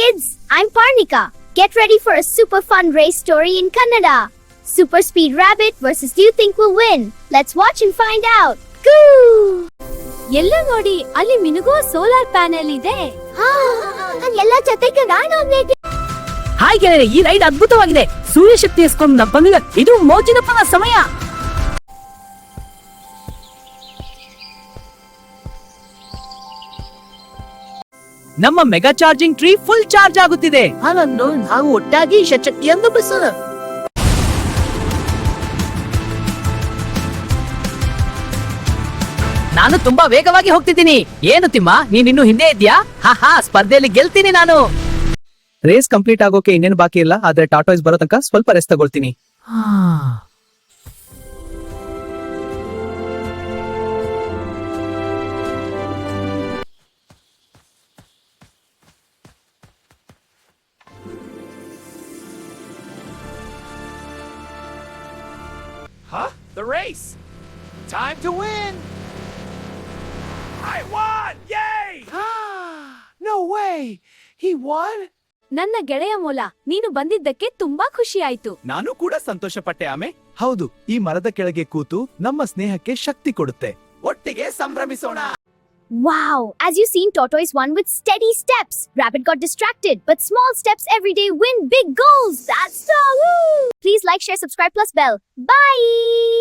kids, I'm Parnika. Get ready for a super fun race story in Kannada. Super Speed Rabbit versus Do You Think Will Win? Let's watch and find out. Goo! ಎಲ್ಲ ನೋಡಿ ಅಲ್ಲಿ ಮಿನುಗುವ solar panel ಇದೆ. ಎಲ್ಲ ಜೊತೆಗೆ hi ಗೆಳೆಯರೆ, ಈ ride ಅದ್ಭುತವಾಗಿದೆ. ಸೂರ್ಯ ಶಕ್ತಿ ಎಸ್ಕೊಂಡು ಬಂದಿದೆ. ಇದು ಮೋಜಿನಪ್ಪನ ಸಮಯ. ನಮ್ಮ mega charging tree full charge ಆಗುತ್ತಿದೆ. ಹಾಲನ್ನು ನಾವು ಒಟ್ಟಾಗಿ ಶಕ್ತಿಯನ್ನು ಬಿಸೋಣ. ನಾನು ತುಂಬಾ ವೇಗವಾಗಿ ಹೋಗ್ತಿದ್ದೀನಿ. ಏನು ತಿಮ್ಮ, ನೀನ್ ಇನ್ನು ಹಿಂದೆ ಇದ್ಯಾ? ಹಾ, ಸ್ಪರ್ಧೆಯಲ್ಲಿ ಗೆಲ್ತೀನಿ ನಾನು. ರೇಸ್ ಕಂಪ್ಲೀಟ್ ಆಗೋಕೆ ಇನ್ನೇನು ಬಾಕಿ ಇಲ್ಲ, ಆದ್ರೆ ಟಾಟಾಯ್ಸ್ ಬರೋ ತನಕ ಸ್ವಲ್ಪ ರೆಸ್ಟ್ ತಗೊಳ್ತೀನಿ. Huh? The race! Time to win! I won! Yay! No way! He won? ನನ್ನ ಗೆಳೆಯ ಮೊಲ, ನೀನು ಬಂದಿದ್ದಕ್ಕೆ ತುಂಬಾ ಖುಷಿ ಆಯ್ತು. ನಾನು ಕೂಡ ಸಂತೋಷ ಪಟ್ಟೆ ಆಮೆ. ಹೌದು, ಈ ಮರದ ಕೆಳಗೆ ಕೂತು ನಮ್ಮ ಸ್ನೇಹಕ್ಕೆ ಶಕ್ತಿ ಕೊಡುತ್ತೆ. ಒಟ್ಟಿಗೆ ಸಂಭ್ರಮಿಸೋಣ. Wow! As you seen, Tortoise won with steady steps. Rabbit got distracted, but small steps every day win big goals. That's so woo! Please like, share, subscribe plus bell. Bye!